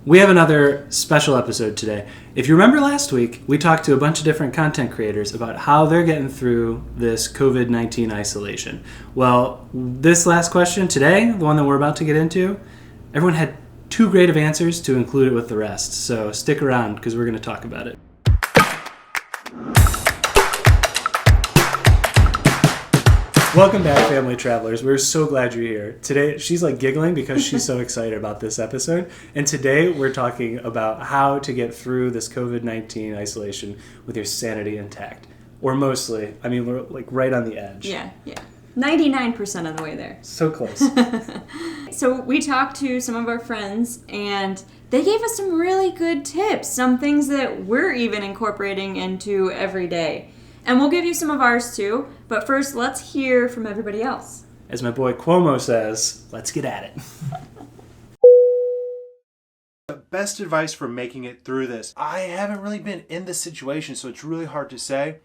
We have another special episode today. If you remember last week, we talked to a bunch of different content creators about how they're getting through this COVID-19 isolation. Well, this last question today, the one that we're about to get into, everyone had too great of answers to include it with the rest. So stick around because we're going to talk about it. Welcome back, family travelers. We're so glad you're here. Today, she's like giggling because she's so excited about this episode. And today, we're talking about how to get through this COVID-19 isolation with your sanity intact. Or mostly. I mean, we're like right on the edge. Yeah. 99% of the way there. So close. So we talked to some of our friends, and they gave us some really good tips. Some things that we're even incorporating into every day. And we'll give you some of ours too, but first let's hear from everybody else. As my boy Cuomo says, let's get at it. The best advice for making it through this. I haven't really been in this situation, so it's really hard to say.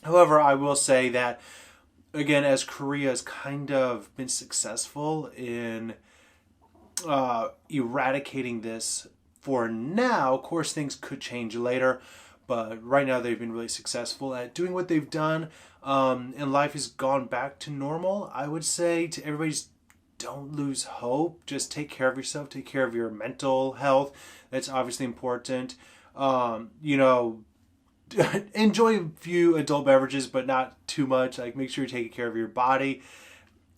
However, I will say that, again, as Korea's kind of been successful in eradicating this for now, of course things could change later. But right now they've been really successful at doing what they've done, and life has gone back to normal. I would say to everybody, just don't lose hope. Just take care of yourself. Take care of your mental health. That's obviously important. Enjoy a few adult beverages, but not too much. Like, make sure you're taking care of your body.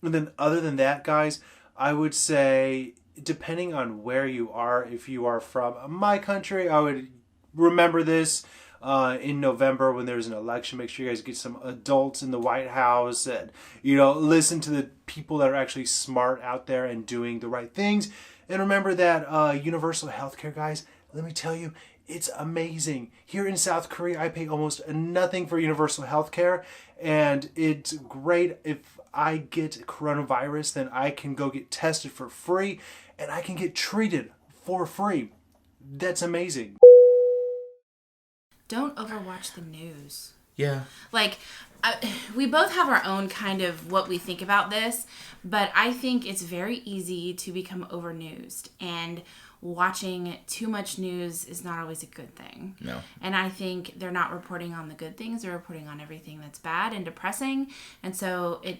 And then other than that, guys, I would say, depending on where you are, if you are from my country, I would remember this. In November when there's an election, make sure you guys get some adults in the White House and, listen to the people that are actually smart out there and doing the right things. And remember that universal healthcare, guys, let me tell you, it's amazing. Here in South Korea, I pay almost nothing for universal healthcare, and it's great. If I get coronavirus, then I can go get tested for free and I can get treated for free. That's amazing. Don't overwatch the news. Yeah. We both have our own kind of what we think about this, but I think it's very easy to become overnewsed, and watching too much news is not always a good thing. No. And I think they're not reporting on the good things, they're reporting on everything that's bad and depressing, and so it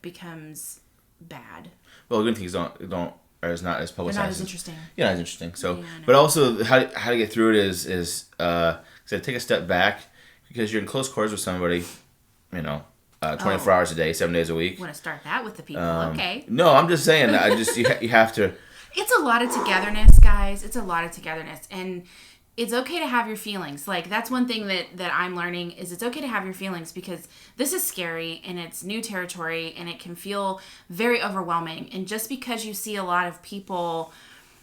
becomes bad. Well, the good things don't or is not as publicized. They're not as interesting. Yeah, not as interesting. So, but also how to get through it is take a step back, because you're in close quarters with somebody, 24 hours a day, 7 days a week. You want to start that with the people? Okay. No, I'm just saying that you have to. It's a lot of togetherness, guys. It's a lot of togetherness, and it's okay to have your feelings. Like, that's one thing that I'm learning, is it's okay to have your feelings, because this is scary and it's new territory and it can feel very overwhelming. And just because you see a lot of people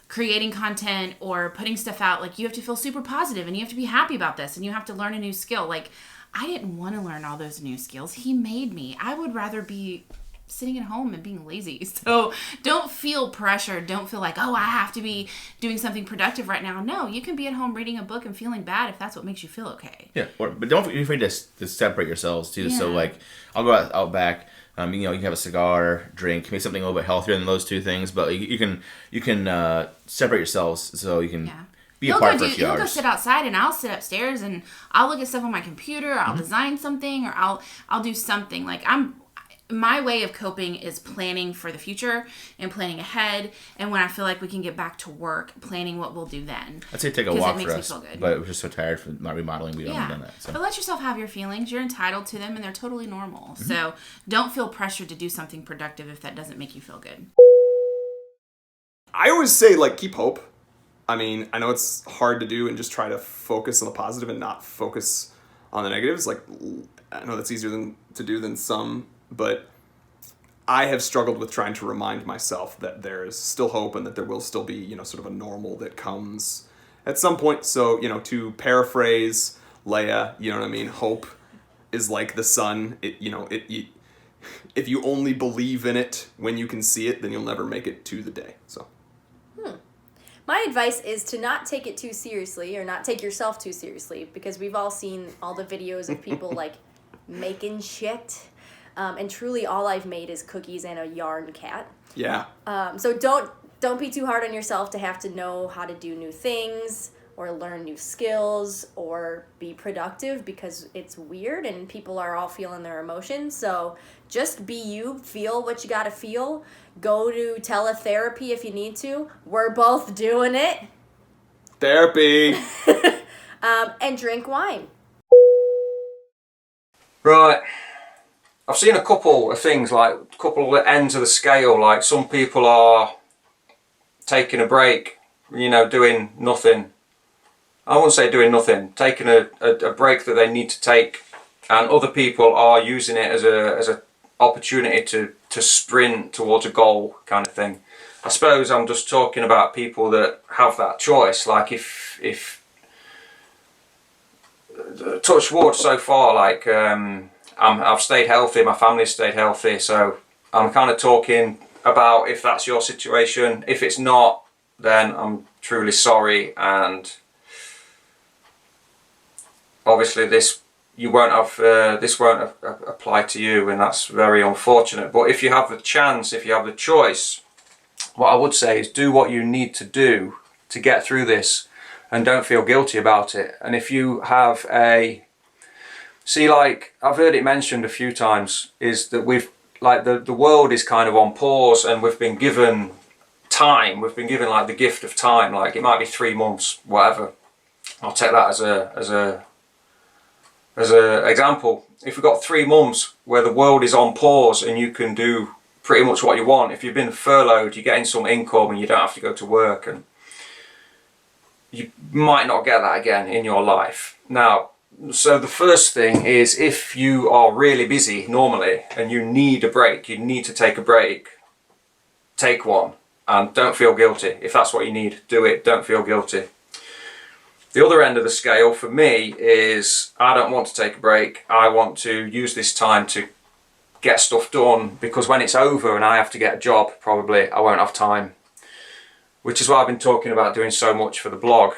creating content or putting stuff out, like, you have to feel super positive and you have to be happy about this and you have to learn a new skill. Like, I didn't want to learn all those new skills. He made me. I would rather be sitting at home and being lazy. So don't feel pressure. Don't feel like, I have to be doing something productive right now. No, you can be at home reading a book and feeling bad if that's what makes you feel okay. Yeah, but don't be afraid to separate yourselves too. Yeah. So I'll go out back. You can have a cigar, drink, maybe something a little bit healthier than those two things. But you can separate yourselves so you can be apart for a few hours. You'll go sit outside and I'll sit upstairs and I'll look at stuff on my computer. I'll design something, or I'll do something. Like, my way of coping is planning for the future and planning ahead. And when I feel like we can get back to work, planning what we'll do then. I'd say take a walk for us. It makes me feel good. But we're just so tired from not remodeling. We haven't done that. So. But let yourself have your feelings. You're entitled to them and they're totally normal. Mm-hmm. So don't feel pressured to do something productive if that doesn't make you feel good. I always say, keep hope. I mean, I know it's hard to do and just try to focus on the positive and not focus on the negatives. I know that's easier to do than some, but I have struggled with trying to remind myself that there is still hope and that there will still be, sort of a normal that comes at some point. So, to paraphrase Leia, you know what I mean? Hope is like the sun. If you only believe in it when you can see it, then you'll never make it to the day. So. My advice is to not take it too seriously, or not take yourself too seriously, because we've all seen all the videos of people making shit. And truly all I've made is cookies and a yarn cat. Yeah. So don't don't be too hard on yourself to have to know how to do new things or learn new skills or be productive, because it's weird and people are all feeling their emotions. So just be you, feel what you gotta feel. Go to teletherapy if you need to. We're both doing it. Therapy. And drink wine. Right. I've seen a couple of things, like a couple of ends of the scale. Like some people are taking a break, doing nothing. I won't say doing nothing, taking a break that they need to take, and other people are using it as a opportunity to sprint towards a goal kind of thing. I suppose I'm just talking about people that have that choice. Like if touch wood so far, like I've stayed healthy, my family's stayed healthy, so I'm kind of talking about if that's your situation. If it's not, then I'm truly sorry, and obviously this won't apply to you, and that's very unfortunate. But if you have the chance, if you have the choice, what I would say is do what you need to do to get through this, and don't feel guilty about it. And if you have like I've heard it mentioned a few times, is that we've the world is kind of on pause, and we've been given time. We've been given like the gift of time. Like it might be 3 months, whatever. I'll take that as an example. If we've got 3 months where the world is on pause and you can do pretty much what you want, if you've been furloughed, you're getting some income and you don't have to go to work, and you might not get that again in your life. Now, so the first thing is, if you are really busy normally and you need a break, you need to take a break, take one, and don't feel guilty. If that's what you need, do it, don't feel guilty. The other end of the scale for me is, I don't want to take a break. I want to use this time to get stuff done, because when it's over and I have to get a job, probably I won't have time. Which is why I've been talking about doing so much for the blog.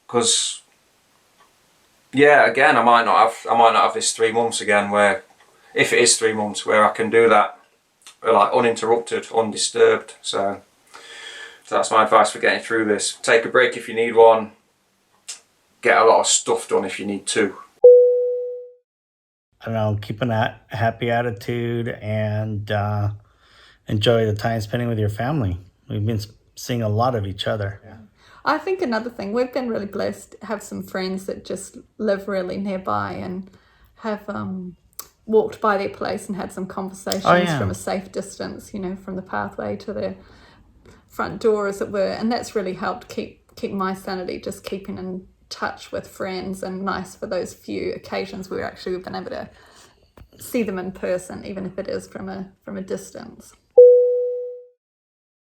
Because, yeah, again, I might not have this 3 months again, where, if it is 3 months, where I can do that like uninterrupted, undisturbed. So that's my advice for getting through this. Take a break if you need one. Get a lot of stuff done if you need to. I don't know, keeping a happy attitude and enjoy the time spending with your family. We've been seeing a lot of each other. Yeah. I think another thing, we've been really blessed to have some friends that just live really nearby and have walked by their place and had some conversations from a safe distance, from the pathway to their front door, as it were. And that's really helped keep my sanity, just keeping in touch with friends, and nice for those few occasions where actually we've been able to see them in person, even if it is from a distance.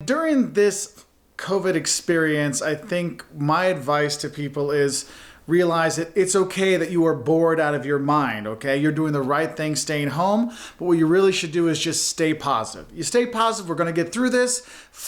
During this COVID experience, I think my advice to people is realize that it's okay that you are bored out of your mind, okay? You're doing the right thing staying home, but what you really should do is just stay positive. You stay positive, we're gonna get through this.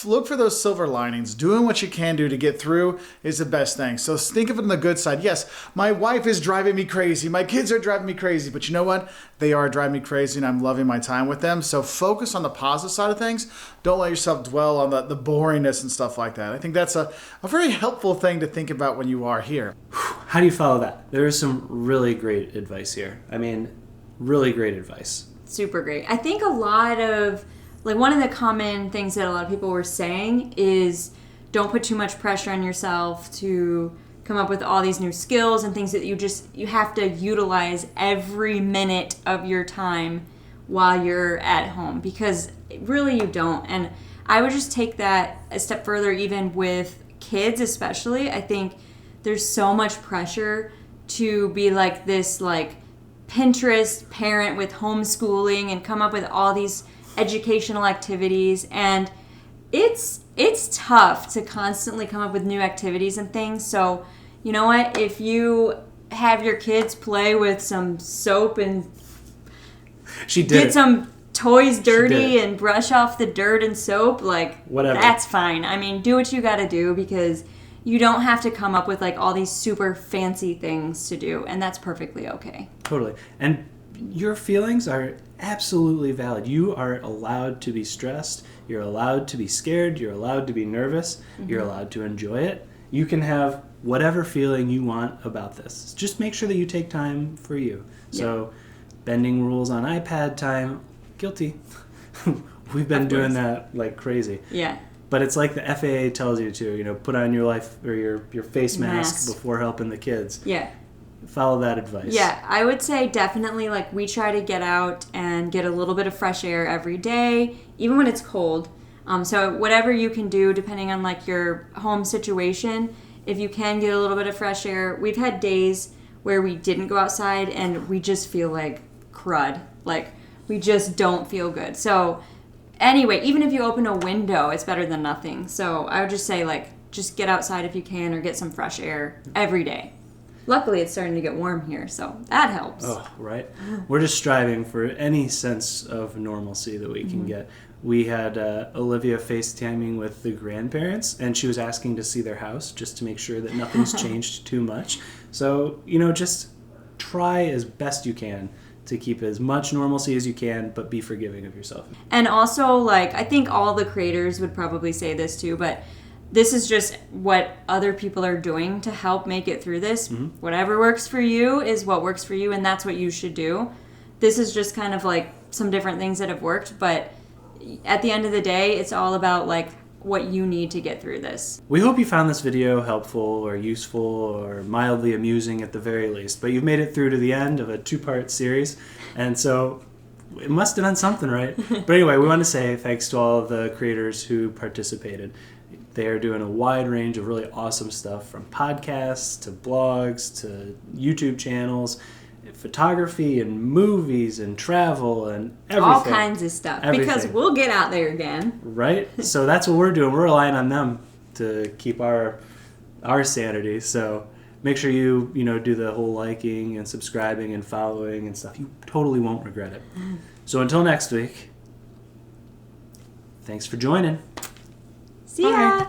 Look for those silver linings. Doing what you can do to get through is the best thing. So think of it on the good side. Yes, my wife is driving me crazy. My kids are driving me crazy, but you know what? They are driving me crazy, and I'm loving my time with them. So focus on the positive side of things. Don't let yourself dwell on the boringness and stuff like that. I think that's a very helpful thing to think about when you are here. How do you follow that? There is some really great advice here. I mean, really great advice. Super great. I think a lot of, one of the common things that a lot of people were saying is, don't put too much pressure on yourself to come up with all these new skills and things that you have to utilize every minute of your time while you're at home, because really you don't. And I would just take that a step further, even with kids especially. I think there's so much pressure to be like this Pinterest parent with homeschooling and come up with all these educational activities, and it's tough to constantly come up with new activities and things. So you know what, if you have your kids play with some soap and get some toys dirty and brush off the dirt and soap, whatever, that's fine. I mean, do what you gotta do, because you don't have to come up with all these super fancy things to do, and that's perfectly okay. Totally. And your feelings are absolutely valid. You are allowed to be stressed. You're allowed to be scared. You're allowed to be nervous. You're allowed to enjoy it. You can have whatever feeling you want about this. Just make sure that you take time for you. So, bending rules on iPad time, guilty. We've been doing that like crazy. Yeah. But it's like the FAA tells you to, put on your life or your face mask before helping the kids. Yeah. Follow that advice. Yeah, I would say definitely, like, we try to get out and get a little bit of fresh air every day, even when it's cold. So whatever you can do, depending on, like, your home situation, if you can get a little bit of fresh air. We've had days where we didn't go outside and we just feel like crud. Like, we just don't feel good. So anyway, even if you open a window, it's better than nothing. So I would just say, like, just get outside if you can or get some fresh air every day. Luckily, it's starting to get warm here, so that helps. Oh, right. We're just striving for any sense of normalcy that we can get. We had Olivia FaceTiming with the grandparents, and she was asking to see their house just to make sure that nothing's changed too much. So, just try as best you can to keep as much normalcy as you can, but be forgiving of yourself. And also, like, I think all the creators would probably say this too, but this is just what other people are doing to help make it through this. Whatever works for you is what works for you, and that's what you should do. This is just kind of like some different things that have worked, but at the end of the day, it's all about, like, what you need to get through this. We hope you found this video helpful or useful or mildly amusing at the very least, but you've made it through to the end of a 2-part series, and so it must have done something right. But anyway, we want to say thanks to all of the creators who participated. They are doing a wide range of really awesome stuff, from podcasts to blogs to YouTube channels, photography and movies and travel and everything. All kinds of stuff. Everything. Because we'll get out there again. Right? So that's what we're doing. We're relying on them to keep our sanity. So make sure you do the whole liking and subscribing and following and stuff. You totally won't regret it. So until next week, thanks for joining. See ya!